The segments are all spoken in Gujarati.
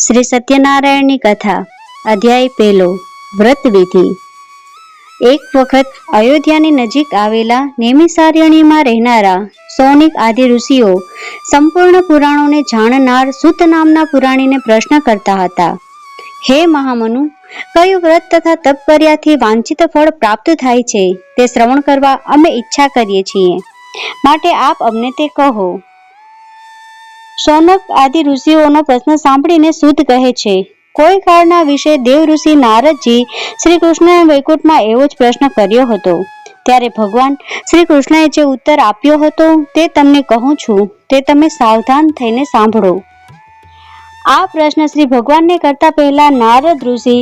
શ્રી સત્યનારાયણની કથા અધ્યાય પહેલો વ્રત વિધિ। એક વખત અયોધ્યાની નજીક આવેલા નેમિષારણ્યમાં રહેનારા સૌનિક આદિ ઋષિઓ સંપૂર્ણ પુરાણોને જાણનાર સૂત નામના પુરાણીને પ્રશ્ન કરતા હતા, હે મહામનુ, કયું વ્રત તથા તપ કર્યાથી વાંછિત ફળ પ્રાપ્ત થાય છે તે શ્રવણ કરવા અમે ઈચ્છા કરીએ છીએ, માટે આપ અમને તે કહો। સૌનક આદિ ઋષિઓનો પ્રશ્ન સાંભળીને સૂત કહે છે, કોઈ કાળના વિશે દેવ ઋષિ નારદજી શ્રી કૃષ્ણએ વૈકુંઠમાં એવો જ પ્રશ્ન કર્યો હતો। ત્યારે ભગવાન શ્રી કૃષ્ણએ જે ઉત્તર આપ્યો હતો તે તમને કહું છું, તે તમે સાવધાન થઈને સાંભળો। આ પ્રશ્ન શ્રી ભગવાનને કરતા પહેલા નારદ ઋષિ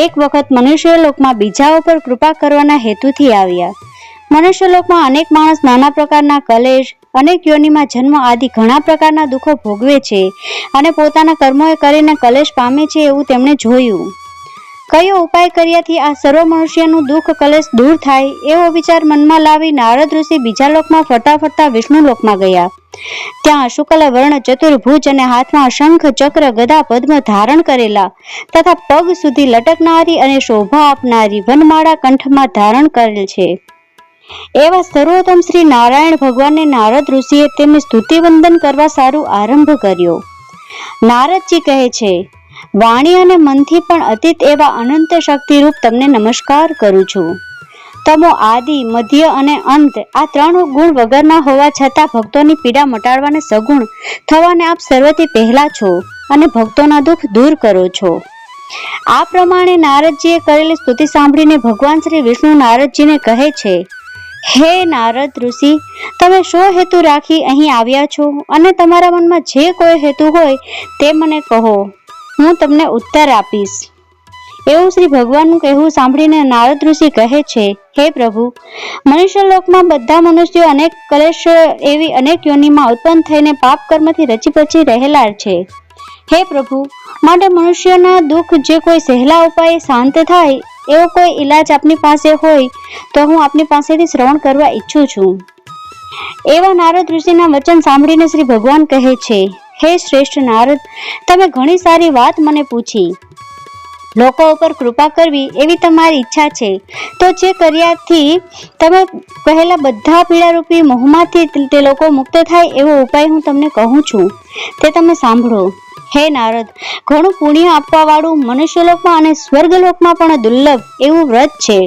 એક વખત મનુષ્યલોકમાં બીજા ઉપર કૃપા કરવાના હેતુથી આવ્યા। મનુષ્યલોકમાં અનેક માણસ નાના પ્રકારના કલેશ, અનેક યોનિમાં જન્મ આદિ ઘણા પ્રકારના દુઃખો ભોગવે છે અને પોતાના કર્મોએ કરીને કલેશ પામે છે એવું તેમણે જોયું। કયો ઉપાય કર્યાથી આ સર્વ મનુષ્યનું દુઃખ કલેશ દૂર થાય એવો વિચાર મનમાં લાવી નારદ ઋષિ બીજા લોકમાં ફરતા ફરતા વિષ્ણુ લોકમાં ગયા। ત્યાં શુક્લ વર્ણ ચતુર્ભુજ અને હાથમાં શંખ ચક્ર ગદા પદ્મ ધારણ કરેલા તથા પગ સુધી લટકનારી અને શોભા આપનારી વનમાળા કંઠમાં ધારણ કરેલ છે એવા સર્વોત્તમ શ્રી નારાયણ ભગવાનને નારદ ઋષિએ તેમની સ્તુતિ વંદન કરવા સારું આરંભ કર્યો। નારદજી કહે છે, વાણી અને મનથી પણ અતીત એવા અનંત શક્તિરૂપ તમને નમસ્કાર કરું છું। તમો આદિ, મધ્ય અને અંત આ ત્રણ ગુણ વગરના હોવા છતાં ભક્તોની પીડા મટાડવાને સગુણ થવાને આપ સર્વથી પહેલા છો અને ભક્તોના દુઃખ દૂર કરો છો। આ પ્રમાણે નારદજીએ કરેલી સ્તુતિ સાંભળીને ભગવાન શ્રી વિષ્ણુ નારદજીને કહે છે, હે નારદ ઋષિ, તમે શો હેતુ રાખી અહીં આવ્યા છો અને તમારા મનમાં જે કોઈ હેતુ હોય તે મને કહો, હું તમને ઉત્તર આપીશ। એવું શ્રી ભગવાનનું કહેવું સાંભળીને નારદ ઋષિ કહે છે, હે પ્રભુ, મનુષ્યલોકમાં બધા મનુષ્યો અનેક કલેશ એવી અનેક યોનિમાં ઉત્પન્ન થઈને પાપ કર્મથી રચી રહેલા છે। હે પ્રભુ, માટે મનુષ્યના દુઃખ જે કોઈ સહેલા ઉપાય શાંત થાય એવો કોઈ ઈલાજ આપની પાસે હોય તો હું આપની પાસેથી શ્રવણ કરવા ઈચ્છું છું। એવા નારદ ઋષિના વચન સાંભળીને શ્રી ભગવાન કહે છે, હે શ્રેષ્ઠ નારદ, તમે ઘણી સારી વાત મને પૂછી। લોકો ઉપર કૃપા કરવી એવી તમારી ઈચ્છા છે, તો જે કર્યાથી તમે કહેલા બધા પીડારૂપી મોહમાંથી તે લોકો મુક્ત થાય એવો ઉપાય હું તમને કહું છું, તે તમે સાંભળો। હે નારદ, ઘણું પુણ્ય આપવા વાળું મનુષ્યલોકમાં અને સ્વર્ગલોકમાં પણ દુર્લભ એવું વ્રત છે,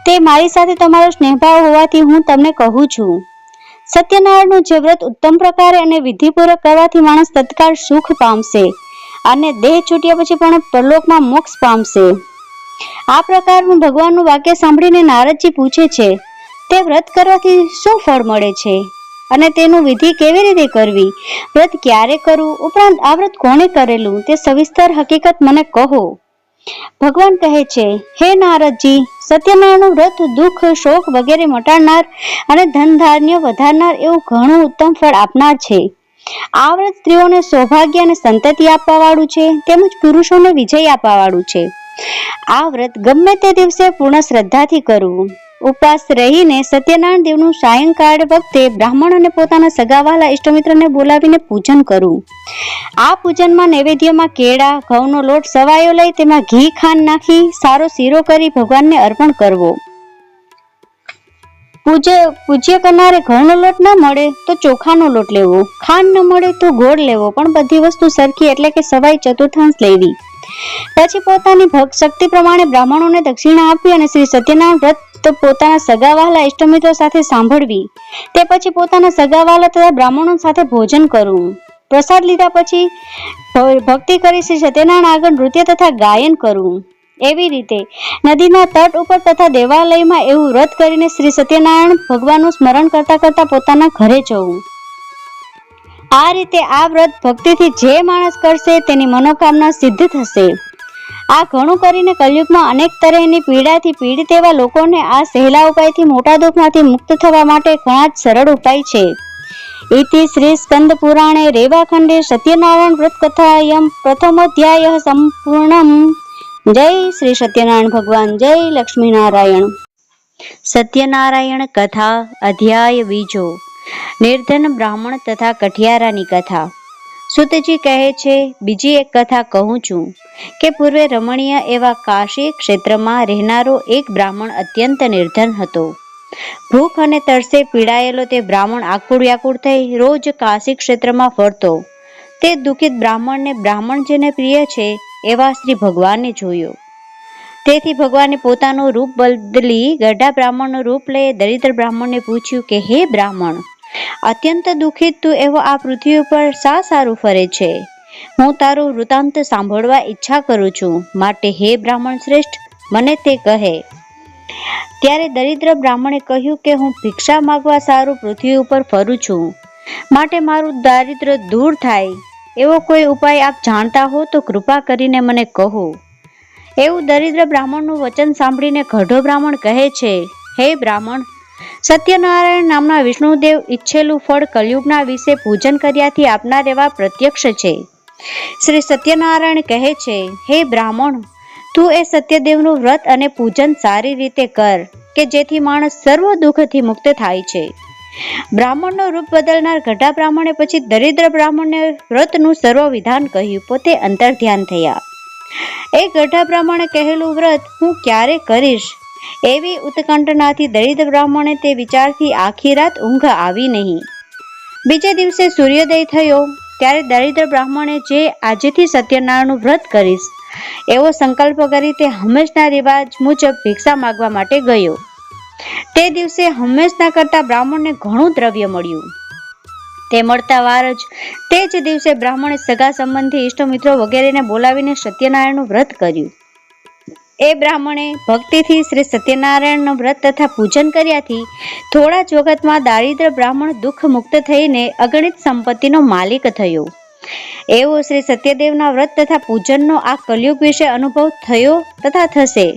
તે મારી સાથે તમારો સ્નેહભાવ હોવાથી હું તમને કહું છું। સત્યનારાયણનું જે વ્રત ઉત્તમ પ્રકારે અને વિધિપૂર્વક કરવાથી માણસ તત્કાળ સુખ પામશે અને દેહ છૂટ્યા પછી પણ પરલોકમાં મોક્ષ પામશે। આ પ્રકારનું ભગવાનનું વાક્ય સાંભળીને નારદજી પૂછે છે, તે વ્રત કરવાથી શું ફળ મળે છે અને તેનું વિધિ કેવી રીતે કરવી, વ્રત ક્યારે કરવું, ઉપરાંત આ વ્રત કોણે કરેલું તે સવિસ્તર હકીકત મને કહો। ભગવાન કહે છે, હે નારદજી, સત્યનારાયણનું વ્રત દુઃખ, શોક વગેરે મટાડનાર અને ધન ધાન્ય વધારનાર એવું ઘણું ઉત્તમ ફળ આપનાર છે। આ વ્રત સ્ત્રીઓને સૌભાગ્ય અને સંતતિ આપવા વાળું છે, તેમજ પુરુષોને વિજય આપવા વાળું છે। આ વ્રત ગમે તે દિવસે પૂર્ણ શ્રદ્ધાથી કરવું। ઉપવાસ રહીને સત્યનારાયણ દેવનું સાયંકાળ વખતે બ્રાહ્મણ અને પોતાના સગાવાલા ઇષ્ટમિત્રને બોલાવીને પૂજન કરવું। આ પૂજનમાં નૈવેદ્યમાં કેળા, ઘઉંનો લોટ સવાયો લઈ તેમાં ઘી ખાંડ નાખી સારો શીરો કરી ભગવાનને અર્પણ કરવો। પૂજ્ય કરનારે ઘઉંનો લોટ ન મળે તો ચોખાનો લોટ લેવો, ખાંડ ન મળે તો ગોળ લેવો, પણ બધી વસ્તુ સરખી એટલે કે સવાઈ ચતુર્થાંશ લેવી। પછી પોતાની ભક્ત શક્તિ પ્રમાણે બ્રાહ્મણોને દક્ષિણા આપી અને શ્રી સત્યનારાયણ વ્રત પોતાના સગાવાલા ઇષ્ટમિત્રો સાથે સાંભળવી। તે પછી પોતાના સગાવાલા તથા બ્રાહ્મણો સાથે ભોજન કરવું। પ્રસાદ લીધા પછી ભક્તિ કરી શ્રી સત્યનારાયણ આગળ નૃત્ય તથા ગાયન કરવું। એવી રીતે નદીના તટ ઉપર તથા દેવાલયમાં એવું વ્રત કરીને શ્રી સત્યનારાયણ ભગવાનનું સ્મરણ કરતા કરતા પોતાના ઘરે જવું। આ રીતે આ વ્રત ભક્તિથી જે માણસ કરશે તેની મનોકામના સિદ્ધ થશે। આ ઘણું કરીને કલયુગમાં અનેક તરહની પીડાથી પીડિત એવા લોકોને આ સહેલા ઉપાયથી મોટા દુઃખમાંથી મુક્ત થવા માટે ઘણા જ સરળ ઉપાય છે। ઇતિ શ્રી સ્કંદ પુરાણે રેવાખંડે સત્યનારાયણ વ્રત કથાયમ પ્રથમોધ્યાય સંપૂર્ણમ। જય શ્રી સત્યનારાયણ ભગવાન, જય લક્ષ્મી નારાયણ। સત્યનારાયણ કથા અધ્યાય બીજો, નિર્ધન બ્રાહ્મણ તથા કઠિયારાની કથા। સુતજી કહે છે, બીજી એક કથા કહું છું કે પૂર્વે રમણીય એવા કાશી ક્ષેત્રમાં રહેનારો એક બ્રાહ્મણ અત્યંત નિર્ધન હતો. ભૂખ અને તરસે પીડાયેલો તે બ્રાહ્મણ આકુળ વ્યાકુળ થઈ રોજ કાશી ક્ષેત્રમાં ફરતો. તે દુઃખિત બ્રાહ્મણને બ્રાહ્મણ જેને પ્રિય છે એવા શ્રી ભગવાનને જોયો. તેથી ભગવાને પોતાનું રૂપ બદલી ગઢા બ્રાહ્મણનું રૂપ લઈ દરિદ્ર બ્રાહ્મણને પૂછ્યું કે, હે બ્રાહ્મણ, અત્યંત દુઃખિત તું એવો આ પૃથ્વી ઉપર શા સારું ફરે છે? હું તારું વૃત્તાંત સાંભળવા ઈચ્છા કરું છું, માટે હે બ્રાહ્મણ શ્રેષ્ઠ, મને તે કહે. ત્યારે દરિદ્ર બ્રાહ્મણે કહ્યું કે હું ભિક્ષા માગવા સારું પૃથ્વી ઉપર ફરું છું, માટે મારું દારિદ્ર્ય દૂર થાય એવો કોઈ ઉપાય આપ જાણતા હો તો કૃપા કરીને મને કહો. એવું દરિદ્ર બ્રાહ્મણનું વચન સાંભળીને ગઢો બ્રાહ્મણ કહે છે, હે બ્રાહ્મણ, સત્યનારાયણ નામના વિષ્ણુદેવ ઈચ્છેલું ફળ કલયુગના વિશે પૂજન કર્યાથી આપનાર એવા પ્રત્યક્ષ છે. શ્રી સત્યનારાયણ કહે છે, હે બ્રાહ્મણ, તું એ સત્યદેવનું વ્રત અને પૂજન સારી રીતે કર કે જેથી માણસ સર્વ દુઃખથી મુક્ત થાય છે. બ્રાહ્મણનો રૂપ બદલનાર ગઢા બ્રાહ્મણે પછી દરિદ્ર બ્રાહ્મણને વ્રતનું સર્વ વિધાન કહ્યું. પોતે અંતર ધ્યાન થયા. એ ગઢા બ્રાહ્મણે કહેલું વ્રત હું ક્યારે કરીશ એવી ઉત્કંઠનાથી દરિદ્ર બ્રાહ્મણે તે વિચારથી આખી રાત ઊંઘ આવી નહીં. બીજે દિવસે સૂર્યોદય થયો ત્યારે દરિદ્ર બ્રાહ્મણે જે આજથી સત્યનારાયણનું વ્રત કરીશ એવો સંકલ્પ કરી તે હંમેશના રિવાજ મુજબ ભિક્ષા માગવા માટે ગયો. તે દિવસે હંમેશના કરતા બ્રાહ્મણને ઘણું દ્રવ્ય મળ્યું. તે મળતા વાર જ તે જ દિવસે બ્રાહ્મણે સગા સંબંધી ઇષ્ટ મિત્રો વગેરેને બોલાવીને સત્યનારાયણનું વ્રત કર્યું. એ બ્રાહ્મણે ભક્તિથી શ્રી સત્યનારાયણનું વ્રત તથા પૂજન કર્યાથી થોડા જ વખતમાં દારિદ્ર બ્રાહ્મણ દુઃખ મુક્ત થઈને અગણિત સંપત્તિનો માલિક થયો. એવો શ્રી સત્યદેવના વ્રત તથા પૂજનનો આ કલયુગ વિશે અનુભવ થયો તથા થશે.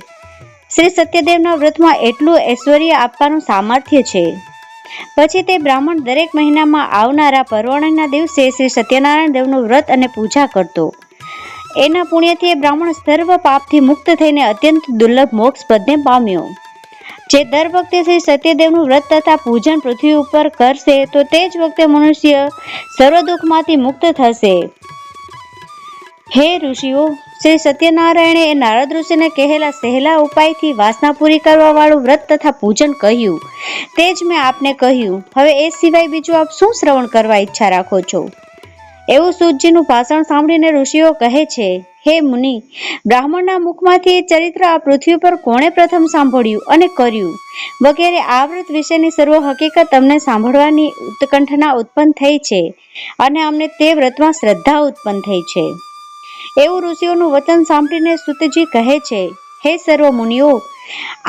શ્રી સત્યદેવના વ્રતમાં એટલું ઐશ્વર્ય આપવાનું સામર્થ્ય છે. પછી તે બ્રાહ્મણ દરેક મહિનામાં આવનારા પર્વણના દિવસે શ્રી સત્યનારાયણ દેવનું વ્રત અને પૂજા કરતો. એના પુણ્યથી એ બ્રાહ્મણ સર્વ પાપથી મુક્ત થઈને અત્યંત દુર્લભ મોક્ષ પદને પામ્યો. જે દર વખતે શ્રી સત્યદેવનું વ્રત તથા પૂજન પૃથ્વી ઉપર કરશે તો તે જ વખતે મનુષ્ય સર્વ દુઃખમાંથી મુક્ત થશે. હે ઋષિઓ, શ્રી સત્યનારાયણે એ નારદ ઋષિને કહેલા સહેલા ઉપાયથી વાસના પૂરી કરવા વાળું વ્રત તથા પૂજન કહ્યું. તે જ મેં આપને કહ્યું. હવે એ સિવાય બીજું આપ શું શ્રવણ કરવા ઈચ્છા રાખો છો? એવું સૂતજીનું ભાષણ સાંભળીને ઋષિઓ કહે છે, હે મુનિ, બ્રાહ્મણના મુખમાંથી એ ચરિત્ર આ પૃથ્વી પર કોણે પ્રથમ સાંભળ્યું અને કર્યું વગેરે આ વ્રત વિશેની સર્વ હકીકત અમને સાંભળવાની ઉત્કંઠના ઉત્પન્ન થઈ છે અને અમને તે વ્રતમાં શ્રદ્ધા ઉત્પન્ન થઈ છે. એવું ઋષિઓનું વચન સાંભળીને સુતજી કહે છે, હે સર્વ મુનિઓ,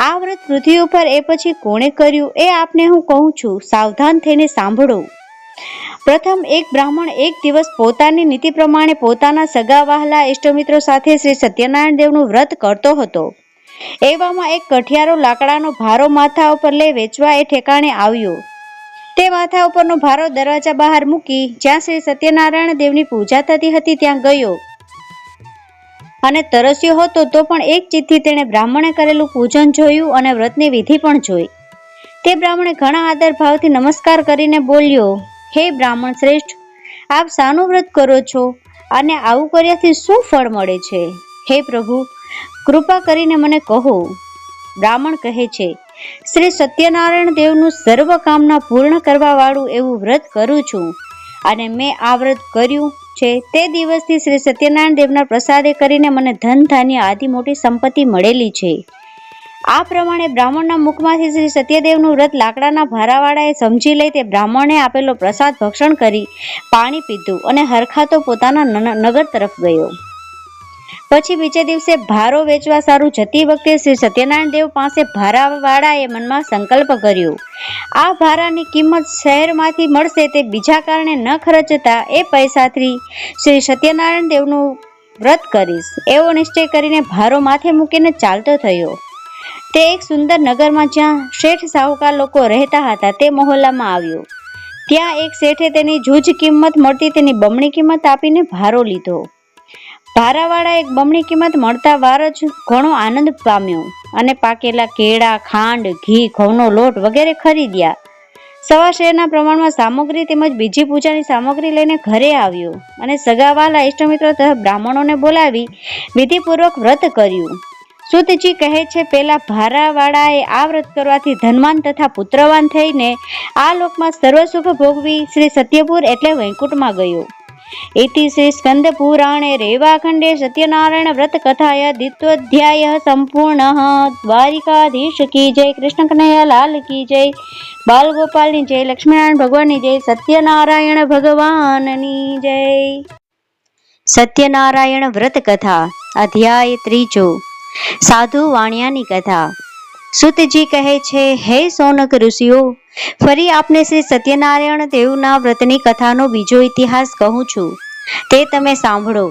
આ વ્રત પૃથ્વી ઉપર એ પછી કોણે કર્યું એ આપને હું કહું છું, સાવધાન થઈને સાંભળો. પ્રથમ એક બ્રાહ્મણ એક દિવસ પોતાની નીતિ પ્રમાણે પોતાના સગા વહાલા ઇષ્ટમિત્રો સાથે શ્રી સત્યનારાયણ દેવનું વ્રત કરતો હતો. એવામાં એક કઠિયારો લાકડાનો ભારો માથા ઉપર લઈ વેચવા એ ઠેકાણે આવ્યો. તે માથા ઉપરનો ભારો દરવાજા બહાર મૂકી જ્યાં શ્રી સત્યનારાયણ દેવની પૂજા થતી હતી ત્યાં ગયો અને તરસ્યો હતો તો પણ એક ચિત્તથી તેણે બ્રાહ્મણે કરેલું પૂજન જોયું અને વ્રતની વિધિ પણ જોઈ. તે બ્રાહ્મણે ઘણા આદર ભાવથી નમસ્કાર કરીને બોલ્યો, હે બ્રાહ્મણ શ્રેષ્ઠ, આપ શાનું વ્રત કરો છો અને આવું કર્યાથી શું ફળ મળે છે? હે પ્રભુ, કૃપા કરીને મને કહો. બ્રાહ્મણ કહે છે, શ્રી સત્યનારાયણ દેવનું સર્વ કામના પૂર્ણ કરવા વાળું એવું વ્રત કરું છું અને મેં આ વ્રત કર્યું છે તે દિવસથી શ્રી સત્યનારાયણ દેવના પ્રસાદે કરીને મને ધન ધાન્ય આદિ મોટી સંપત્તિ મળેલી છે. આ પ્રમાણે બ્રાહ્મણના મુખમાંથી શ્રી સત્યદેવનું વ્રત લાકડાના ભારાવાળાએ સમજી લઈ તે બ્રાહ્મણે આપેલો પ્રસાદ ભક્ષણ કરી પાણી પીધું અને હરખાતો પોતાના નગર તરફ ગયો. પછી બીજે દિવસે ભારો વેચવા સારું જતી વખતે શ્રી સત્યનારાયણ દેવ પાસે ભારાવાળાએ મનમાં સંકલ્પ કર્યો, આ ભારાની કિંમત શહેરમાંથી મળશે તે બીજા કારણે ન ખર્ચતા એ પૈસાથી શ્રી સત્યનારાયણ દેવનું વ્રત કરીશ એવો નિશ્ચય કરીને ભારો માથે મૂકીને ચાલતો થયો. તે એક સુંદર નગરમાં જ્યાં શેઠ સાહુકાર લોકો રહેતા હતા તે મહોલ્લામાં આવ્યો. ત્યાં એક શેઠે તેની જૂજ કિંમત મળતી તેની બમણી કિંમત આપીને ભારો લીધો. ભારાવાળા એક બમણી કિંમત મળતા વાર જ ઘણો આનંદ પામ્યો અને પાકેલા કેળા, ખાંડ, ઘી, ઘઉંનો લોટ વગેરે ખરીદ્યા. સવા શેરના પ્રમાણમાં સામગ્રી તેમજ બીજી પૂજાની સામગ્રી લઈને ઘરે આવ્યો અને સગાવાલા ઇષ્ટમિત્રો તથા બ્રાહ્મણોને બોલાવી વિધિપૂર્વક વ્રત કર્યું. સુતજી કહે છે, પેલા ભારાવાળાએ આ વ્રત કરવાથી ધનવાન તથા પુત્રવાન થઈને આ લોકમાં સર્વસુખ ભોગવી શ્રી સત્યપુર એટલે વૈકુંઠમાં ગયો. इति श्री स्कंद पुराणे रेवाखंडे सत्यनारायण व्रत कथाया द्वितीयोऽध्याय संपूर्णः. द्वारिकाधीश की जय, कृष्ण कन्हैया लाल की जय, बाल गोपाल ની જય, લક્ષ્મીનારાયણ ભગવાન ની જય, સત્યનારાયણ ભગવાનની જય. સત્યનારાયણ વ્રત કથા અધ્યાય 3. સાધુ વાણિયાની કથા. સુતજી કહે છે, હે સોનક ઋષિઓ, ફરી આપને શ્રી સત્યનારાયણ દેવના વ્રતની કથાનો બીજો ઇતિહાસ કહું છું, તે તમે સાંભળો.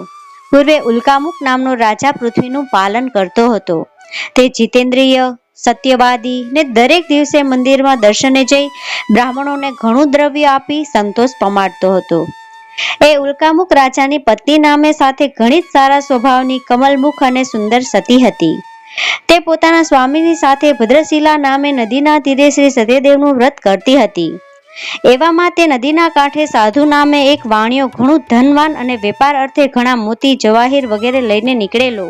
પૂર્વે ઉલ્કામુક નામનો રાજા પૃથ્વીનું પાલન કરતો હતો. તે જીતેન્દ્રિય, સત્યવાદી ને દરેક દિવસે મંદિરમાં દર્શને જઈ બ્રાહ્મણોને ઘણું દ્રવ્ય આપી સંતોષ પમાડતો હતો. એ ઉલ્કામુક રાજાની પત્ની નામે સાથે ઘણી જ સારા સ્વભાવની, કમલમુખ અને સુંદર સતી હતી. તે પોતાના સ્વામીની સાથે ભદ્રશિલા નામે નદીના તીરે શ્રી સત્યદેવનું વ્રત કરતી હતી. એવામાં તે નદીના કાંઠે સાધુ નામે એક વાણિયો ઘણું ધનવાન અને વેપાર અર્થે ઘણા મોતી, જવાહીર વગેરે લઈને નીકળેલો.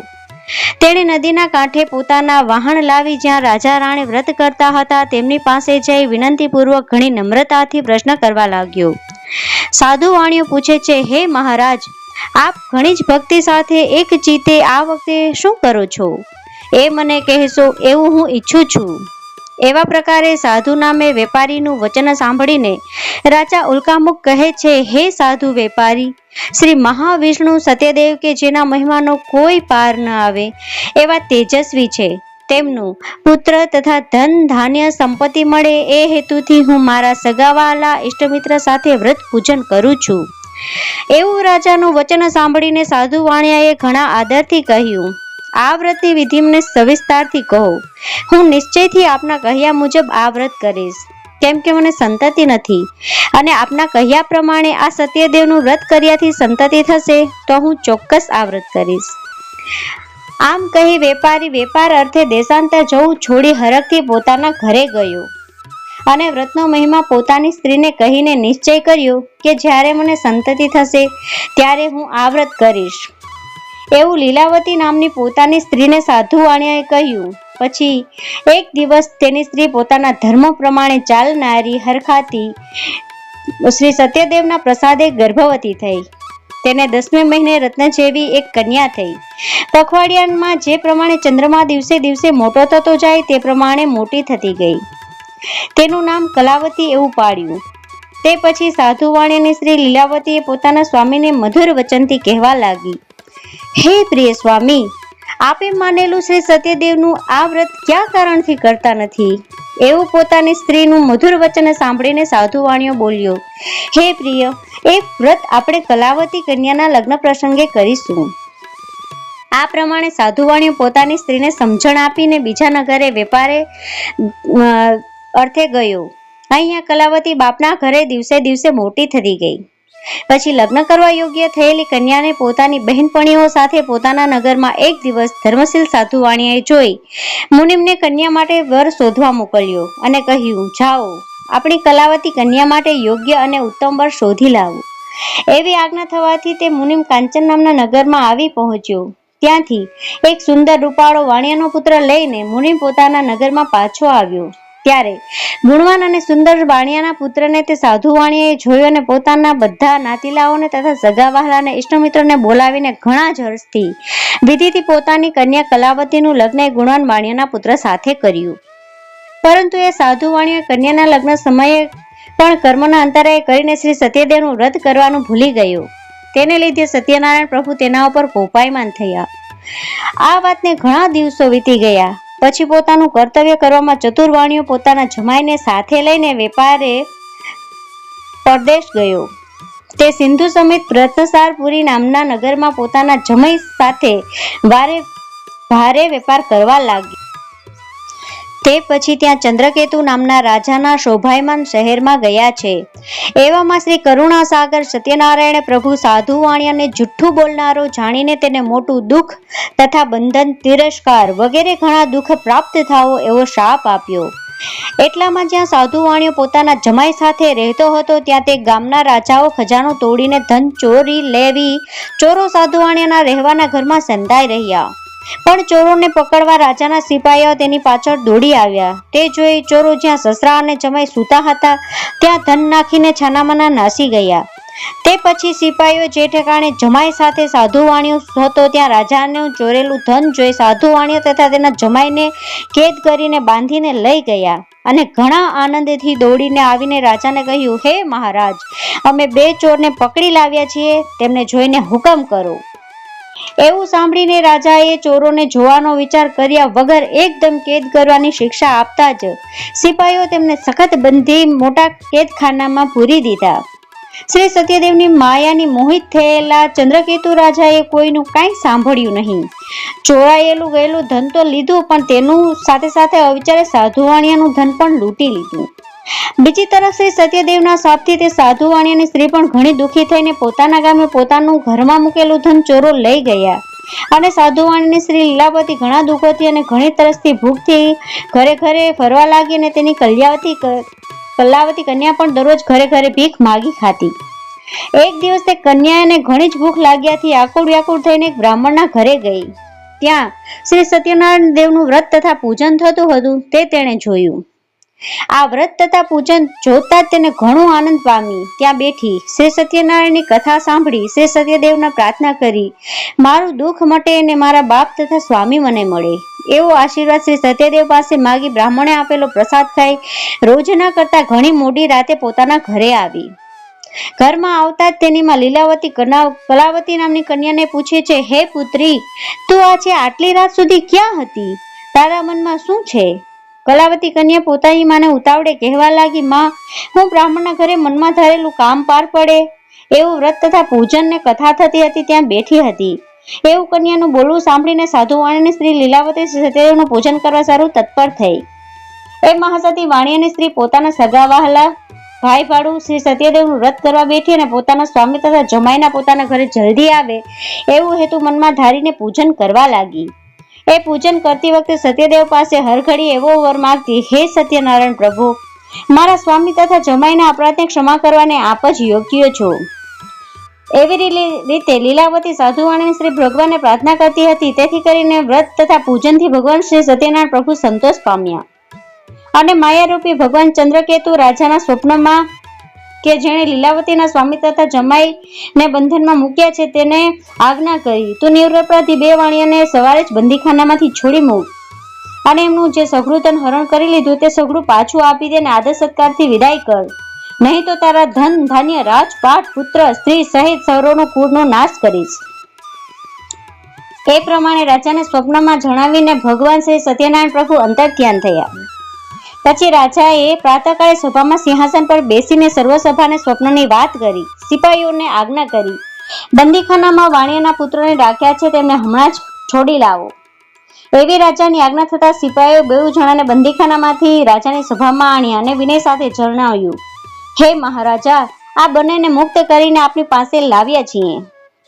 તેણે નદીના કાંઠે પોતાના વાહન લાવી જ્યાં રાજા રાણી વ્રત કરતા હતા તેમની પાસે જઈ વિનંતીપૂર્વક ઘણી નમ્રતાથી પ્રશ્ન કરવા લાગ્યો. સાધુ વાણિયો પૂછે છે, હે મહારાજ, આપ ઘણી જ ભક્તિ સાથે એક ચિત્તે આ વખતે શું કરો છો? એ મને કહેશો, એવું હું ઈચ્છું છું. એવા પ્રકારે સાધુ નામે વેપારીનું વચન સાંભળીને રાજા ઉલ્કામુક કહે છે, હે સાધુ વેપારી, શ્રી મહાવિષ્ણુ સત્યદેવ કે જેના મહિમાનો કોઈ પાર ન આવે એવા તેજસ્વી છે. તેમનું પુત્ર તથા ધન ધાન્ય સંપત્તિ મળે એ હેતુથી હું મારા સગાવાલા ઇષ્ટમિત્ર સાથે વ્રત પૂજન કરું છું. એવું રાજાનું વચન સાંભળીને સાધુ વાણિયાએ ઘણા આદરથી કહ્યું, આ વ્રતની વિધિ મને સવિસ્તારથી કહો. હું નિશ્ચયથી આપના કહ્યા મુજબ આ વ્રત કરીશ, કેમ કે મને સંતતિ નથી અને આપના કહ્યા પ્રમાણે આ સત્યદેવનું વ્રત કર્યાથી સંતતિ થશે તો હું ચોક્કસ આ વ્રત કરીશ. આમ કહી વેપારી વેપાર અર્થે દેશાંતર જવું છોડી હરખથી પોતાના ઘરે ગયો અને વ્રતનો મહિમા પોતાની સ્ત્રીને કહીને નિશ્ચય કર્યો કે જ્યારે મને સંતતિ થશે ત્યારે હું આ વ્રત કરીશ. એવું લીલાવતી નામની પોતાની સ્ત્રીને સાધુ વાણિયાએ કહ્યું. પછી એક દિવસ તેની સ્ત્રી પોતાના ધર્મ પ્રમાણે ચાલનારી હરખાથી શ્રી સત્યદેવના પ્રસાદે ગર્ભવતી થઈ. તેને 10મે મહિને રત્ન જેવી એક કન્યા થઈ. પખવાડિયામાં જે પ્રમાણે ચંદ્રમા દિવસે દિવસે મોટો થતો જાય તે પ્રમાણે મોટી થતી ગઈ. તેનું નામ કલાવતી એવું પાડ્યું. તે પછી સાધુ વાણિયાની સ્ત્રી લીલાવતીએ પોતાના સ્વામીને મધુર વચનથી કહેવા લાગી, હે પ્રિય સ્વામી, આપે માનેલું શ્રી સત્યદેવનું આ વ્રત કયા કારણથી કરતા નથી? એવું પોતાની સ્ત્રીનું મધુર વચન સાંભળીને સાધુ વાણિયો બોલ્યો, હે પ્રિય, એ વ્રત આપણે કલાવતી કન્યાના લગ્ન પ્રસંગે કરીશું. આ પ્રમાણે સાધુ વાણિયો પોતાની સ્ત્રીને સમજણ આપીને બીજા નગરે વેપારે અર્થે ગયો. અહીંયા કલાવતી બાપના ઘરે દિવસે દિવસે મોટી થતી ગઈ. પછી લગ્ન કરવા યોગ્ય થયેલી કન્યાને પોતાની બહેનપણીઓ સાથે પોતાના નગરમાં એક દિવસ ધર્મશીલ સાધુ વાણિયાએ જોઈ મુનિમને કન્યા માટે વર શોધવા મોકલ્યો અને કહ્યું, જાઓ, આપણી કલાવતી કન્યા માટે યોગ્ય અને ઉત્તમ વર શોધી લાવો. એવી આજ્ઞા થવાથી તે મુનિમ કાંચન નામના નગરમાં આવી પહોંચ્યો. ત્યાંથી એક સુંદર રૂપાળો વાણિયાનો પુત્ર લઈને મુનિમ પોતાના નગરમાં પાછો આવ્યો. ત્યારે ગુણવાન અને સુંદર વાણિયાના પુત્રને તે સાધુ વાણિયાએ જોયો અને પોતાના બધા નાતીલાઓને તથા સગાવહાલાને ઇષ્ટમિત્રોને બોલાવીને ઘણા જ હર્ષથી વિધિથી પોતાની કન્યા કલાવતીનું લગ્ન ગુણવાન વાણિયાના પુત્ર સાથે કર્યું. પરંતુ એ સાધુ વાણિયો કન્યાના લગ્ન સમયે પણ કર્મના અંતરાય કરીને શ્રી સત્યદેવનું વ્રત કરવાનું ભૂલી ગયો. તેને લીધે સત્યનારાયણ પ્રભુ તેના ઉપર કોપાયમાન થયા. આ વાતને ઘણા દિવસો વીતી ગયા. પછી પોતાનું કર્તવ્ય કરવામાં ચતુર વાણિયો પોતાના જમાઈને સાથે લઈને વેપારે પરદેશ ગયો. તે સિંધુ સમિત રત્નસારપુરી નામના નગરમાં પોતાના જમાઈ સાથે ભારે વેપાર કરવા લાગ્યો. તે પછી ત્યાં ચંદ્રકેતુ નામના રાજાના શોભાયમાન શહેરમાં ગયા છે. એવામાં શ્રી કરુણાસાગર સત્યનારાયણ પ્રભુ સાધુ વાણિયાને જુઠ્ઠું બોલનારો જાણીને તેને મોટું દુઃખ તથા બંધન, તિરસ્કાર વગેરે ઘણા દુઃખ પ્રાપ્ત થાવો એવો શાપ આપ્યો. એટલામાં જ્યાં સાધુ વાણિયો પોતાના જમાઈ સાથે રહેતો હતો ત્યાં તે ગામના રાજાઓ ખજાનો તોડીને ધન ચોરી લેવી ચોરો સાધુ વાણિયાના રહેવાના ઘરમાં સંતાઈ રહ્યા. પણ ચોરોને પકડવા રાજાના સિપાહીઓ તેની પાછળ દોડી આવ્યા. તે જોઈ ચોરો જ્યાં સસરા અને જમાઈ સૂતા હતા ત્યાં ધન નાખીને છાનામાના નાસી ગયા. તે પછી સિપાહીઓ જે ઠેકાણે જમાઈ સાથે સાધુ વાણિયો હતો ત્યાં રાજાનું ચોરેલું ધન જોઈ સાધુ વાણિયો તથા તેના જમાઈને કેદ કરીને બાંધીને લઈ ગયા અને ઘણા આનંદથી દોડીને આવીને રાજાને કહ્યું, હે મહારાજ, અમે 2 ચોરને પકડી લાવ્યા છીએ, તેમને જોઈને હુકમ કરો. એવું સાંભળીને રાજાએ ચોરોને જોવાનો વિચાર કર્યા વગર એકદમ કેદ કરવાની શિક્ષા આપતા જ સિપાહીઓ તેમને સખત બંધી મોટા કેદખાનામાં પૂરી દીધા. શ્રી સત્યદેવની માયાની મોહિત થયેલા ચંદ્રકેતુ રાજાએ કોઈનું કાંઈ સાંભળ્યું નહીં. ચોરાયેલું ગયેલું ધન તો લીધું, પણ તેનું સાથે સાથે અવિચારે સાધુ વાણિયાનું ધન પણ લૂંટી લીધું. બીજી તરફ શ્રી સત્યદેવના શાપથી તે સાધુ વાણિયાની સ્ત્રી પણ ઘણી દુઃખી થઈને પોતાના ગામે પોતાનું ઘરમાં મૂકેલું ધન ચોરો લઈ ગયા અને સાધુ વાણિયાની સ્ત્રી લીલાવતી ઘણા દુઃખોથી અને ઘણી તરસથી ભૂખથી ઘરે ઘરે ફરવા લાગી અને તેની કલાવતી કન્યા પણ દરરોજ ઘરે ઘરે ભીખ માગી ખાતી. એક દિવસ તે કન્યાને ઘણી જ ભૂખ લાગ્યાથી વ્યાકુળ થઈને એક બ્રાહ્મણના ઘરે ગઈ. ત્યાં શ્રી સત્યનારાયણ દેવનું વ્રત તથા પૂજન થતું હતું તે તેણે જોયું. આ વ્રત તથા પૂજન જોતા જ તેને ઘણો આનંદ પામી. ત્યાં બેઠી શ્રી સત્યનારાયણની કથા સાંભળી શ્રી સત્યદેવના પ્રાર્થના કરી, મારું દુઃખ મટે અને મારા બાપ તથા સ્વામી મને મળે એવો આશીર્વાદ શ્રી સત્યદેવ પાસે માગી બ્રાહ્મણે આપેલો પ્રસાદ ખાઈ રોજના કરતા ઘણી મોડી રાતે પોતાના ઘરે આવી. ઘરમાં આવતા જ તેની માં લીલાવતી કલાવતી નામની કન્યાને પૂછે છે, હે પુત્રી, તું આજે આટલી રાત સુધી ક્યાં હતી? તારા મનમાં શું છે? કલાવતી કન્યા પોતાની માને ઉતાવળે કહેવા લાગી, માં, હું બ્રાહ્મણના ઘરે મનમાં ધારેલું કામ પાર પડે એવું વ્રત તથા પૂજન ને કથા થતી હતી ત્યાં બેઠી હતી. એવું કન્યાનું બોલવું સાંભળીને સાધુ વાણિયાની સ્ત્રી લીલાવતી સત્યદેવનું પૂજન કરવા સારું તત્પર થઈ. એ મહાસતી વાણિયાની સ્ત્રી પોતાના સગા વહાલા ભાઈ ભાડું શ્રી સત્યદેવનું વ્રત કરવા બેઠી અને પોતાના સ્વામી તથા જમાઈના પોતાના ઘરે જલ્દી આવે એવું હેતુ મનમાં ધારીને પૂજન કરવા લાગી. એ પૂજન કરતી વખતે સત્યદેવ પાસે હરઘડી એવો વર માંગતી, હે સત્યનારાયણ પ્રભુ, મારા સ્વામી તથા જમાઈના અપરાધને ક્ષમા કરવાને આપ જ યોગ્ય છો. એવી રીતે લીલાવતી સાધુ વાણિયાની સ્ત્રી ભગવાનને પ્રાર્થના કરતી હતી. તેથી કરીને વ્રત તથા પૂજનથી ભગવાન શ્રી સત્યનારાયણ પ્રભુ સંતોષ પામ્યા અને માયારૂપી ભગવાન ચંદ્રકેતુ રાજાના સ્વપ્નમાં કે જેણે લીલાવતીના સ્વામી તથા જમાઈને બંધનમાં મૂક્યા છે તેને આજ્ઞા કરી, તું નિરપરાધી 2 વાણિયાને સવારે જ બંદીખાનામાંથી છોડી મૂક અને એમનું જે સઘળું હરણ કરી લીધું તે સઘળું પાછું આપી દે અને આદર સત્કારથી વિદાય કર, નહીં તો તારા ધન ધાન્ય રાજપાટ પુત્ર સ્ત્રી સહિત સૌનો કુળનો નાશ કરીશ. એ પ્રમાણે રાજાને સ્વપ્નમાં જણાવીને ભગવાન શ્રી સત્યનારાયણ પ્રભુ અંતર્ધ્યાન થયા. પછી રાજાએ પ્રાતઃકાળે સભામાં સિંહાસન પર બેસીને સર્વસભાને સ્વપ્નની વાત કરી. સિપાહીઓને આજ્ઞા કરી, બંદીખાનામાં વાણિયાના પુત્રોને રાખ્યા છે, તેમને હમણાં જ છોડી લાવો. એવી રાજાની આજ્ઞા થતા સિપાહીઓ 2 જણાને બંદીખાનામાંથી રાજાની સભામાં આણ્યા અને વિનય સાથે જણાવ્યું, હે મહારાજા, આ બંનેને મુક્ત કરીને આપની પાસે લાવ્યા છીએ.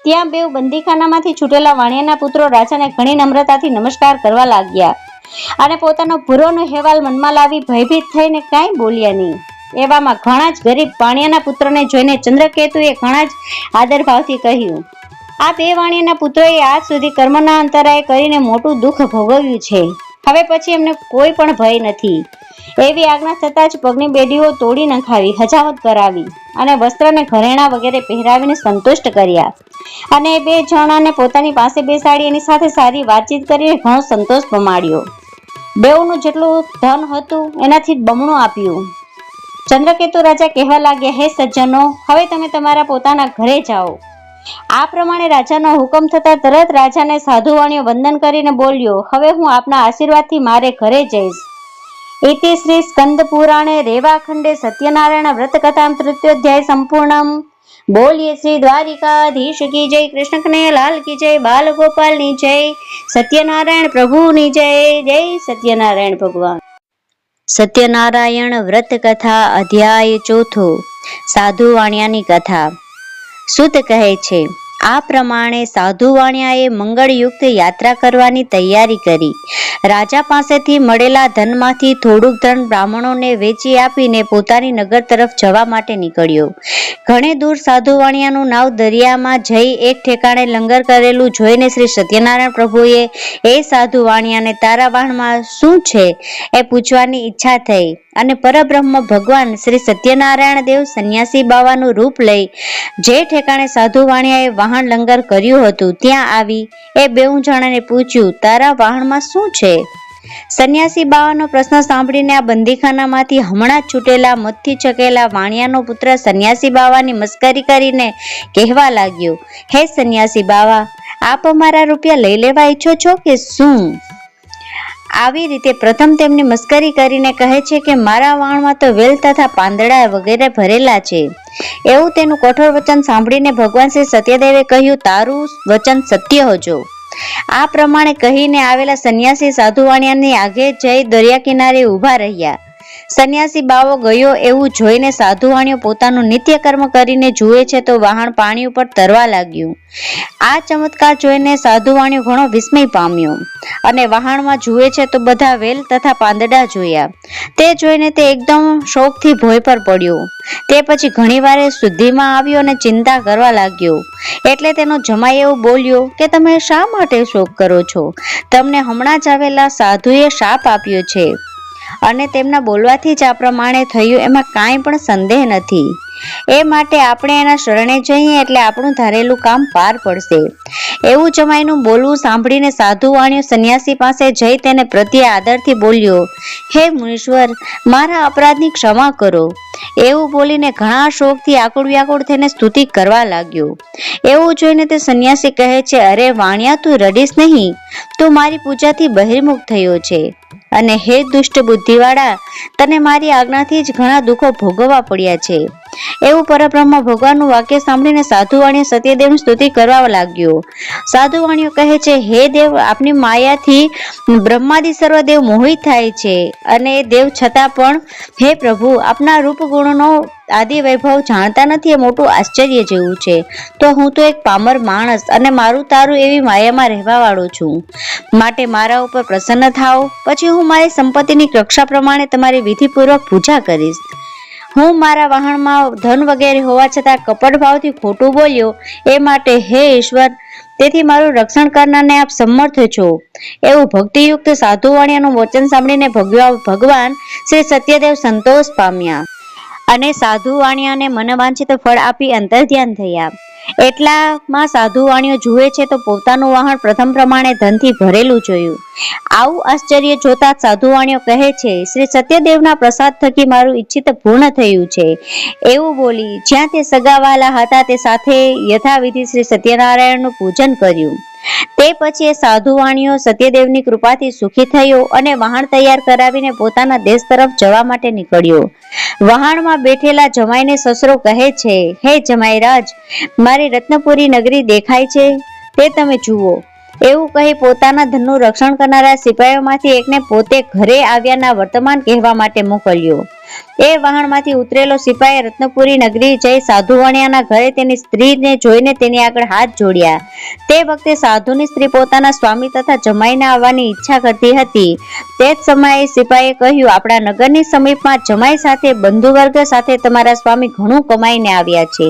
ત્યાં 2 બંદીખાનામાંથી છૂટેલા વાણિયાના પુત્રો રાજાને ઘણી નમ્રતાથી નમસ્કાર કરવા લાગ્યા અને પોતાનો ભૂરોનો અહેવાલ મનમાં લાવી ભયભીત થઈને કાંઈ બોલ્યા નહીં. એવામાં ઘણા જ ગરીબ વાણિયાના પુત્રને જોઈને ચંદ્રકેતુએ ઘણા જ આદરભાવથી કહ્યું, આ 2 વાણિયાના પુત્રોએ આજ સુધી કર્મના અંતરાય કરીને મોટું દુઃખ ભોગવ્યું છે. હવે પછી એમને કોઈ પણ ભય નથી. એવી આજ્ઞા થતાં જ પગની બેડીઓ તોડી નખાવી, હજામત કરાવી અને વસ્ત્રને ઘરેણા વગેરે પહેરાવીને સંતુષ્ટ કર્યા અને 2 જણાને પોતાની પાસે બેસાડી એની સાથે સારી વાતચીત કરીને ઘણો સંતોષ પમાડ્યો. બેઉનું જેટલું ધન હતું એનાથી બમણું આપ્યું. ચંદ્રકેતુ રાજા કહેવા લાગ્યા, હે સજ્જનો, હવે તમે તમારા પોતાના ઘરે જાઓ. આ પ્રમાણે રાજાનો હુકમ થતા તરત રાજાને સાધુ વાણિયો વંદન કરીને બોલ્યો, હવે હું આપના આશીર્વાદથી મારે ઘરે જઈશ. इति श्री स्कंद पुराणे रेवाखंडे सत्यनारायण व्रत कथा तृतीयोध्याय संपूर्णम। बोलिए श्री द्वारिकाधीश की जय, कृष्ण कन्हैयालाल की जय, बाल गोपाल नी जय, सत्यनारायण प्रभु नी जय। जय सत्यनारायण भगवान। सत्यनारायण व्रत कथा अध्याय चौथो। साधु वाणियानी कथा। सूत कहे छे, આ પ્રમાણે સાધુ વાણિયાએ મંગળયુક્ત યાત્રા કરવાની તૈયારી કરી. રાજા પાસેથી મળેલા ધનમાંથી થોડુંક ધન બ્રાહ્મણોને વેચી આપીને પોતાની નગર તરફ જવા માટે નીકળ્યો. ઘણે દૂર સાધુ વાણિયાનું નાવ દરિયામાં જઈ એક ઠેકાણે લંગર કરેલું જોઈને શ્રી સત્યનારાયણ પ્રભુએ એ સાધુ વાણિયાને તારા વાહનમાં શું છે એ પૂછવાની ઈચ્છા થઈ અને પરબ્રહ્મ ભગવાન શ્રી સત્યનારાયણ દેવ સંન્યાસી બાવાનું રૂપ લઈ જે ઠેકાણે સાધુ વાણિયાએ વાહન લંગર કર્યું હતું ત્યાં આવી એ બેઉ જણાને પૂછ્યું, તારા વાહનમાં શું છે? સંન્યાસી બાવાનો પ્રશ્ન સાંભળીને આ બંદીખાનામાંથી હમણાં જ છૂટેલા મતથી ચકેલા વાણિયાનો પુત્ર સંન્યાસી બાવાની મસ્કરી કરીને કહેવા લાગ્યો, હે સંન્યાસી બાવા, આપ અમારા રૂપિયા લઈ લેવા ઈચ્છો છો કે શું? આવી રીતે પ્રથમ તેમની મસ્કરી કરીને કહે છે કે મારા વાણમાં તો વેલ તથા પાંદડા વગેરે ભરેલા છે. એવું તેનું કઠોર વચન સાંભળીને ભગવાન શ્રી સત્યદેવે કહ્યું, તારું વચન સત્ય હોજો. આ પ્રમાણે કહીને આવેલા સંન્યાસી સાધુ વાણિયાની આગે જઈ દરિયા કિનારે ઉભા રહ્યા. સંન્યાસી બાવો ગયો એવું જોઈને સાધુ વાણિયો પોતાનું નિત્ય કર્મ કરીને જુએ છે તો વાહન પાણી ઉપર તરવા લાગ્યું. આ ચમત્કાર જોઈને સાધુ વાણિયો ઘણો વિસ્મય પામ્યો અને વહાણમાં જુએ છે તો બધા વેલ તથા પાંદડા જોયા. તે જોઈને તે એકદમ શોકથી ભોય પર પડ્યો. તે પછી ઘણી વાર શુદ્ધિમાં આવ્યો અને ચિંતા કરવા લાગ્યો. એટલે તેનો જમાઈ એવું બોલ્યો કે તમે શા માટે શોક કરો છો? તમને હમણાં જ આવેલા સાધુએ શાપ આપ્યો છે અને તેમના બોલવાથી જ આ પ્રમાણે થયું એમાં કાંઈ પણ સંદેહ નથી. એ માટે આપણે એના શરણે જઈએ એટલે આપણું ધારેલું કામ પાર પડશે. એવું જમાઈનું બોલવું સાંભળીને સાધુ વાણિયો સંન્યાસી પાસે જઈ તેને પ્રત્યે આદરથી બોલ્યો, હે મુનીશ્વર, મારા અપરાધની ક્ષમા કરો. એવું બોલીને ઘણા શોકથી આકુળ વ્યાકુળ થઈને સ્તુતિ કરવા લાગ્યો. એવું જોઈને તે સંન્યાસી કહે છે, અરે વાણિયા, તું રડીશ નહીં, તું મારી પૂજાથી બહિર્મુખ થયો છે અને હે દુષ્ટ બુદ્ધિવાળા, તને મારી આજ્ઞાથી જ ઘણા દુઃખો ભોગવવા પડ્યા છે. એવું પરબ્રહ્મ ભગવાનનું વાક્ય સાંભળીને સાધુ વાણિયો સત્યદેવની સ્તુતિ કરવા લાગ્યો. સાધુ વાણિયો કહે છે, હે દેવ, આપની માયાથી બ્રહ્માદિ સર્વ દેવ મોહિત થાય છે અને દેવ છતાં પણ હે પ્રભુ, આપના રૂપ ગુણનો આદિ વૈભવ જાણતા નથી એ મોટું આશ્ચર્ય જેવું છે. તો હું તો એક પામર માણસ અને મારું તારું એવી માયામાં રહેવા વાળો છું. માટે મારા ઉપર પ્રસન્ન થાઓ, પછી હું મારી સંપત્તિની રક્ષા પ્રમાણે તમારી વિધિપૂર્વક પૂજા કરીશ. હું મારા વાહનમાં ધન વગેરે હોવા છતાં કપટ ભાવથી ખોટું બોલ્યો એ માટે હે ઈશ્વર, તેથી મારું રક્ષણ કરનારને આપ સમર્થ છો. એવું ભક્તિયુક્ત સાધુ વાણિયાનું વચન સાંભળીને ભગવાન શ્રી સત્યદેવ સંતોષ પામ્યા અને સાધુ વાણિયાને મનવાંછિત ફળ આપી અંતર્ધ્યાન થયા. એટલામાં સાધુ વાણિયો જુએ છે તો પોતાનું વાહન પ્રથમ પ્રમાણે ધનથી ભરેલું જોયું. આવું આશ્ચર્ય જોતા સાધુ વાણિયો કહે છે, શ્રી સત્યદેવના પ્રસાદ થકી મારું ઈચ્છિત પૂર્ણ થયું છે. એવું બોલી જ્યાં તે સગાવાલા હતા તે સાથે યથાવિધિ શ્રી સત્યનારાયણનું પૂજન કર્યું. તે પછી એ સાધુ વાણિયો સત્યદેવની કૃપાથી સુખી થયો અને વાહન તૈયાર કરાવીને પોતાના દેશ તરફ જવા માટે નીકળ્યો. વહાણમાં બેઠેલા જમાઈને સસરો કહે છે, હે જમાઈરાજ, મારી રત્નપુરી નગરી દેખાય છે, તે તમે જુઓ. એવું કહી પોતાના ધનનું રક્ષણ કરનારા સિપાહીઓમાંથી એકને પોતે ઘરે આવ્યાના વર્તમાન કહેવા માટે મોકલ્યો. એ વાહણમાંથી ઉતરેલો સિપાહી રત્નપુરી નગરી જઈ સાધુ વાણિયાના ઘરે તેની સ્ત્રીને જોઈને તેની આગળ હાથ જોડ્યા. તે વખતે સાધુની સ્ત્રી પોતાના સ્વામી તથા જમાઈને આવવાની ઈચ્છા કરતી હતી. તે જ સમયે સિપાહીએ કહ્યું, આપણા નગરની સમીપમાં જમાઈ સાથે બંધુ વર્ગ સાથે તમારા સ્વામી ઘણું કમાઈને આવ્યા છે.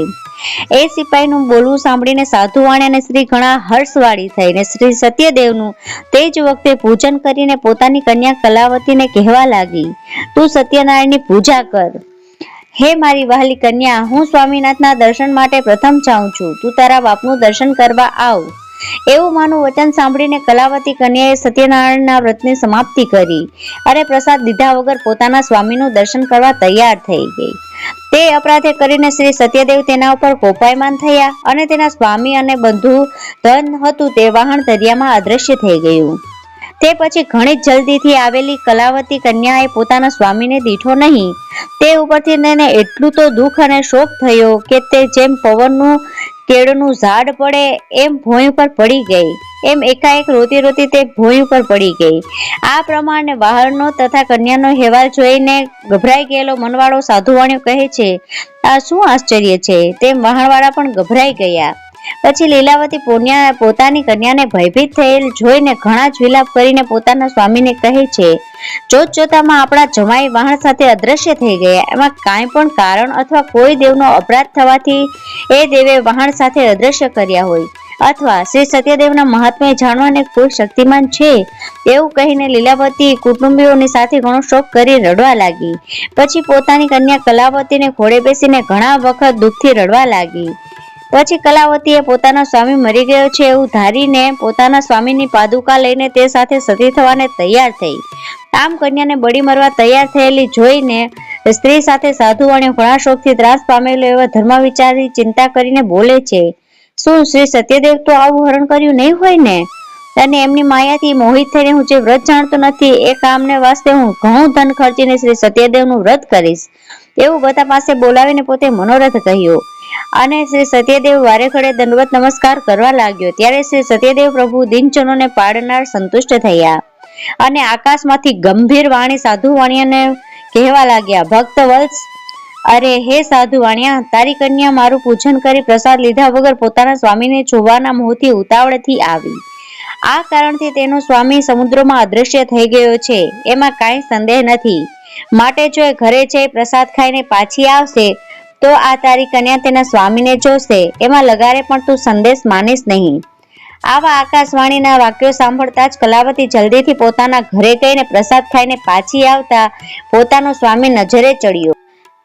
એ સિપાહીનું બોલવું સાંભળીને સાધુ વાણિયાને સ્ત્રી ઘણા હર્ષવાળી થઈને શ્રી સત્યદેવનું તે જ વખતે પૂજન કરીને પોતાની કન્યા કલાવતીને કહેવા લાગી, તું સત્યનારાયણની પૂજા કર. હે મારી વહાલી કન્યા, હું સ્વામીનાથના દર્શન માટે પ્રથમ જાઉં છું, તું તારા બાપનું દર્શન કરવા આવ. એવું માનું વચન સાંભળીને કલાવતી કન્યાએ સત્યનારાયણના વ્રતની સમાપ્તિ કરી અને પ્રસાદ લીધા વગર પોતાના સ્વામીનું દર્શન કરવા તૈયાર થઈ ગઈ. તે અપરાધે કરીને શ્રી સત્યદેવ તેના ઉપર કોપાયમાન થયા અને તેના સ્વામી અને બંધુ ધન હતું તે વાહન દરિયામાં અદ્રશ્ય થઈ ગયું. તે પછી ઘણી જલ્દીથી આવેલી કલાવતી કન્યાએ પોતાના સ્વામીને દીઠો નહીં. તે ઉપરથી તેને એટલું તો દુઃખ અને શોક થયો કે તે જેમ પવનનું કેળનું ઝાડ પડે એમ ભોંય ઉપર પડી ગઈ. એમ એકાએક રોતી રોતી તે ભોંય ઉપર પડી ગઈ. આ પ્રમાણે વાહનનો તથા કન્યાનો હેવાલ જોઈને ગભરાઈ ગયેલો મનવાળો સાધુ વાણિયો કહે છે, આ શું આશ્ચર્ય છે? તેમ વાહણવાળા પણ ગભરાઈ ગયા. પછી લીલાવતી પોતાની કન્યાને ભયભીત થયેલ જોઈને ઘણા જ વિલાપ કરીને પોતાના સ્વામીને કહે છે, જોતજોતામાં આપણા જમાઈ વાહન સાથે અદ્રશ્ય થઈ ગયા. એમાં કાંઈ પણ કારણ અથવા કોઈ દેવનો અપરાધ થવાથી એ દેવે વાહન સાથે અદ્રશ્ય કર્યા હોય, અથવા શ્રી સત્યદેવના મહાત્મ્ય જાણવાને કોઈ શક્તિમાન છે એવું કહીને લીલાવતી કુટુંબીઓની સાથે ઘણો શોક કરી રડવા લાગી. પછી પોતાની કન્યા કલાવતીને ખોળે બેસીને ઘણા વખત દુઃખથી રડવા લાગી. પછી કલાવતીએ પોતાના સ્વામી મરી ગયો છે એવું ધારીને પોતાના સ્વામીની પાદુકા લઈને તે સાથે સતી થવાને તૈયાર થઈ. આમ કન્યાને બળી મરવા તૈયાર થયેલી જોઈને સ્ત્રી સાથે સાધુવાણીઓ ઘણા શોકથી ત્રાસ પામેલો એવા ધર્મ વિચારી ચિંતા કરીને બોલે છે, શું શ્રી સત્યદેવ તો આવું હરણ કર્યું નહીં હોય ને? અને એમની માયાથી મોહિત થઈને હું જે વ્રત જાણતો નથી એ કામને વાસ્તે હું ઘણું ધન ખર્ચીને શ્રી સત્યદેવનું વ્રત કરીશ એવું બધા પાસે બોલાવીને પોતે મનોરથ કહ્યો. અને શ્રી સત્યદેવ વારે ઘડે દંડવત નમસ્કાર કરવા લાગ્યો. ત્યારે શ્રી સત્યદેવ પ્રભુ દિનજનોને પાડનાર સંતુષ્ટ થયા અને આકાશમાંથી ગંભીર વાણી સાધુ વાણિયાને કહેવા લાગ્યા, ભક્ત વત્સ, અરે હે સાધુ વાણિયા, તારી કન્યા મારું પૂજન કરી પ્રસાદ લીધા વગર પોતાના સ્વામીને જોવાના મોહથી ઉતાવળથી આવી. આ કારણથી તેનો સ્વામી સમુદ્રમાં અદ્રશ્ય થઈ ગયો છે એમાં કાંઈ સંદેહ નથી. માટે જો એ ઘરે જઈ પ્રસાદ ખાઈને પાછી આવશે તો આ તારી કન્યા તેના સ્વામીને જોશે એમાં લગારે પણ તું સંદેશ માનીશ નહીં. આવા આકાશવાણીના વાક્યો સાંભળતા જ કલાવતી જલ્દીથી પોતાના ઘરે ગઈને પ્રસાદ ખાઈને પાછી આવતા પોતાનો સ્વામી નજરે ચડ્યો.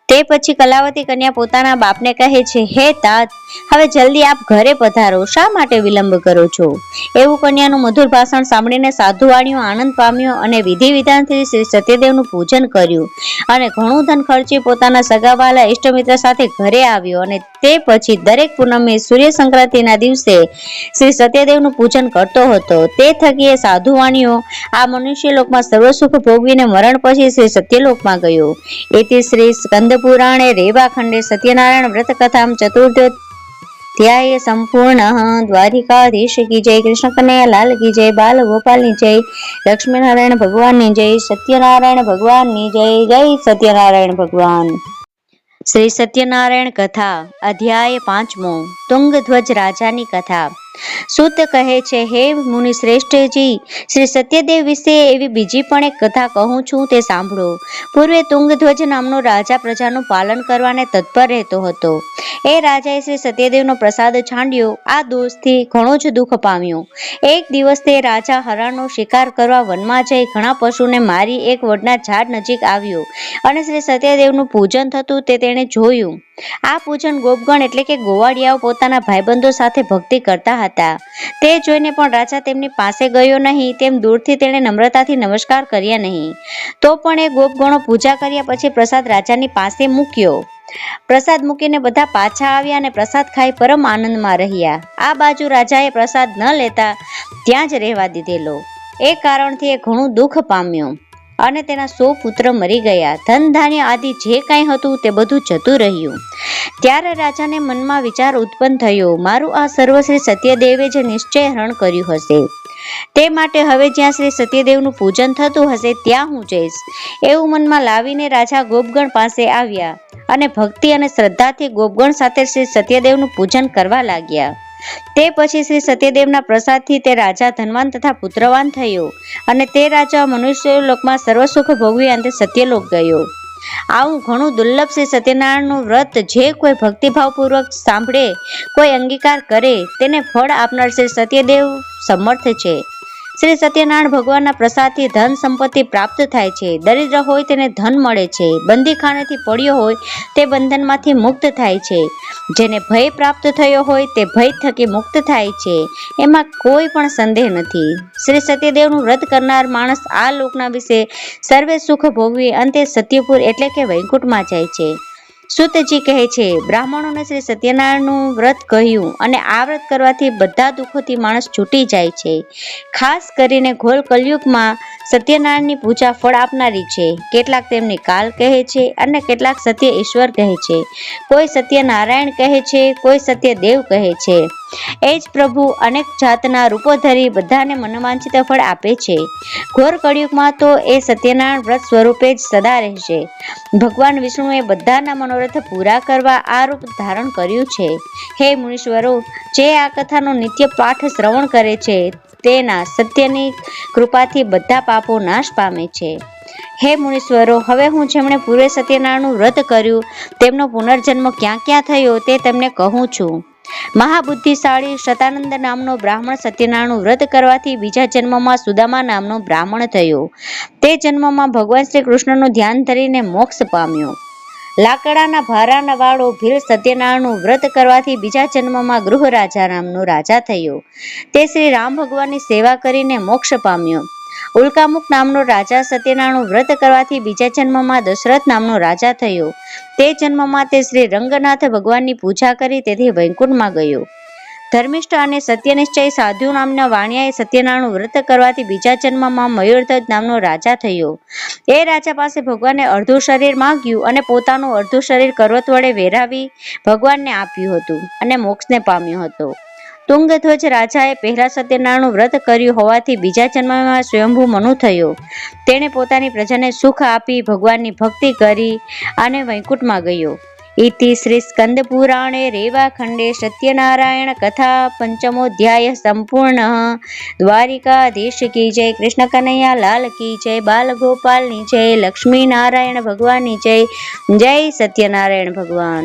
તે પછી કલાવતી કન્યા પોતાના બાપને કહે છે, હે તાત, હવે જલ્દી આપ ઘરે પધારો, શા માટે વિલંબ કરો છો? એવું કન્યાનું મધુર ભાષણ સાંભળીને સાધુવાણીઓ આનંદ પામ્યો અને વિધિ વિધાનથી શ્રી સત્યદેવનું પૂજન કર્યું અને ઘણું ધન ખર્ચી પોતાના સગાવાલા ઇષ્ટમિત્ર સાથે ઘરે આવ્યો. અને તે પછી દરેક પૂનમે સૂર્ય સંક્રાંતિના દિવસે શ્રી સત્યદેવનું પૂજન કરતો હતો. તે થકી એ સાધુવાણીઓ આ મનુષ્ય લોકમાં સર્વ સુખ ભોગવીને મરણ પછી શ્રી સત્યલોકમાં ગયો. એથી શ્રી સ્કંદ પુરાણે રેવા ખંડે સત્યનારાયણ વ્રત કથામ ચતુર્ધ્યાય સંપૂર્ણ. દ્વારિકાધીશ કી જય, કૃષ્ણ કનૈયા લાલ કી જય, બાલ ગોપાલની જય, લક્ષ્મીનારાયણ ભગવાનની જય, સત્યનારાયણ ભગવાનની જય. જય સત્યનારાયણ ભગવાન. શ્રી સત્યનારાયણ કથા અધ્યાય 5મો. તુંગધ્વજ રાજાની કથા. સૂત કહે છે, હે મુનિ શ્રેષ્ઠજી, શ્રી સત્યદેવ વિશે એવી બીજી પણ એક કથા કહું છું, તે સાંભળો. પૂર્વે તુંગધ્વજ નામનો રાજા પ્રજાનું પાલન કરવાને તત્પર રહેતો હતો. એ રાજાએ શ્રી સત્યદેવનો પ્રસાદ છાંડ્યો. આ દોષથી ઘણો જ દુઃખ પામ્યો. એક દિવસ તે રાજા હરણનો શિકાર કરવા વનમાં જઈ ઘણા પશુને મારી એક વડના ઝાડ નજીક આવ્યો અને શ્રી સત્યદેવનું પૂજન થતું તે તેણે જોયું. આ પૂજન ગોપગણ એટલે કે ગોવાળિયાઓ પોતાના ભાઈબંધો સાથે ભક્તિ કરતા હતા. તે જોઈને પણ રાજા તેમની પાસે ગયો નહીં, તેમ દૂરથી તેણે નમ્રતાથી નમસ્કાર કર્યા નહીં. તો પણ એ ગોપગણો પૂજા કર્યા પછી પ્રસાદ રાજાની પાસે મૂક્યો. પ્રસાદ મૂકીને બધા પાછા આવ્યા અને પ્રસાદ ખાઈ પરમ આનંદમાં રહ્યા. આ બાજુ રાજાએ પ્રસાદ ન લેતા ત્યાં જ રહેવા દીધેલો. એ કારણથી એ ઘણું દુઃખ પામ્યો અને તેના 100 પુત્ર મરી ગયા. ધન ધાન્ય આદિ જે કાંઈ હતું તે બધું જતું રહ્યું. ત્યારે રાજાને મનમાં વિચાર ઉત્પન્ન થયો, મારું આ સર્વ શ્રી સત્યદેવે જ નિશ્ચય હરણ કર્યું હશે. તે માટે હવે જ્યાં શ્રી સત્યદેવનું પૂજન થતું હશે ત્યાં હું જઈશ. એવું મનમાં લાવીને રાજા ગોપગણ પાસે આવ્યા અને ભક્તિ અને શ્રદ્ધાથી ગોપગણ સાથે શ્રી સત્યદેવનું પૂજન કરવા લાગ્યા. તે પછી શ્રી સત્યદેવના પ્રસાદથી તે રાજા ધનવાન તથા પુત્રવાન થયો અને તે રાજા મનુષ્ય લોકમાં સર્વ સુખ ભોગવી અંતે સત્યલોક ગયો. આવું ઘણું દુર્લભ શ્રી સત્યનારાયણનું વ્રત જે કોઈ ભક્તિભાવપૂર્વક સાંભળે, કોઈ અંગીકાર કરે, તેને ફળ આપનાર શ્રી સત્યદેવ સમર્થ છે. શ્રી સત્યનારાયણ ભગવાનના પ્રસાદથી ધન સંપત્તિ પ્રાપ્ત થાય છે. દરિદ્ર હોય તેને ધન મળે છે. બંદીખાનેથી પડ્યો હોય તે બંધનમાંથી મુક્ત થાય છે. જેને ભય પ્રાપ્ત થયો હોય તે ભય થકી મુક્ત થાય છે. એમાં કોઈ પણ સંદેહ નથી. શ્રી સત્યદેવનું વ્રત કરનાર માણસ આ લોકના વિશે સર્વે સુખ ભોગવી અંતે સત્યપુર એટલે કે વૈકુંઠમાં જાય છે. સૂતજી કહે છે, બ્રાહ્મણોને શ્રી સત્યનારાયણનું વ્રત કહ્યું અને આ વ્રત કરવાથી બધા દુઃખોથી માણસ છૂટી જાય છે. ખાસ કરીને ઘોર કલયુગમાં સત્યનારાયણની પૂજા ફળ આપનારી છે. કેટલાક તેમને કાલ કહે છે અને કેટલાક સત્ય ઈશ્વર કહે છે. કોઈ સત્યનારાયણ કહે છે, કોઈ સત્યદેવ કહે છે. એ જ પ્રભુ અનેક જાતના રૂપો ધરી બધાને મનોવાંછિત ફળ આપે છે. ઘોર કળિયુગમાં તો એ સત્યનારાયણ વ્રત સ્વરૂપે જ સદા રહેશે. ભગવાન વિષ્ણુએ બધાના મનોરથ પૂરા કરવા આ રૂપ ધારણ કર્યું છે. હે મુનીશ્વરો, જે આ કથાનો નિત્ય પાઠ શ્રવણ કરે છે તેના સત્યની કૃપાથી બધા પાપો નાશ પામે છે. હે મુનીશ્વરો, હવે હું જેમણે પૂર્વે સત્યનારાયણનું વ્રત કર્યું તેમનો પુનર્જન્મ ક્યાં ક્યાં થયો તે તમને કહું છું. મહાબુદ્ધિશાળી શતાનંદ નામનો બ્રાહ્મણ સત્યનારાયણનું વ્રત કરવાથી બીજા જન્મમાં સુદામા નામનો બ્રાહ્મણ થયો. તે જન્મમાં ભગવાન શ્રી કૃષ્ણનું ધ્યાન ધરીને મોક્ષ પામ્યો. લાકડાના ભારાના વાળો ભીલ સત્યનારાયણનું વ્રત કરવાથી બીજા જન્મમાં ગૃહ રાજા નામનો રાજા થયો. તે શ્રી રામ ભગવાનની સેવા કરીને મોક્ષ પામ્યો. ઉલ્કામુક નામનો રાજા સત્યનારાયણનું વ્રત કરવાથી બીજા જન્મમાં દશરથ નામનો રાજા થયો. તે જન્મમાં તે શ્રી રંગનાથ ભગવાનની પૂજા કરી તેથી વૈકુંઠમાં ગયો. ધર્મિષ્ઠ અને સત્યનિશ્ચય સાધુ નામના વાણિયાએ સત્યનારાયણનું વ્રત કરવાથી બીજા જન્મમાં મયુરધ્વજ નામનો રાજા થયો. એ રાજા પાસે ભગવાને અડધું શરીર માંગ્યું અને પોતાનું અડધું શરીર કરવત વડે વેરાવી ભગવાનને આપ્યું હતું અને મોક્ષને પામ્યો હતો. તુંગધ્વજ રાજાએ પહેલા સત્યનારાયણનું વ્રત કર્યું હોવાથી બીજા જન્મમાં સ્વયંભૂ મનુ થયો. તેણે પોતાની પ્રજાને સુખ આપી ભગવાનની ભક્તિ કરી અને વૈકુંઠમાં ગયો. ઇતિ શ્રી સ્કંદ પુરાણે રેવાખંડે સત્યનારાયણ કથા પંચમોધ્યાય સંપૂર્ણ. દ્વારિકાધીશ કી જય, કૃષ્ણ કનૈયા લાલ કી જય, બાલ ગોપાલની જય, લક્ષ્મી નારાયણ ભગવાનની જય. જય સત્યનારાયણ ભગવાન.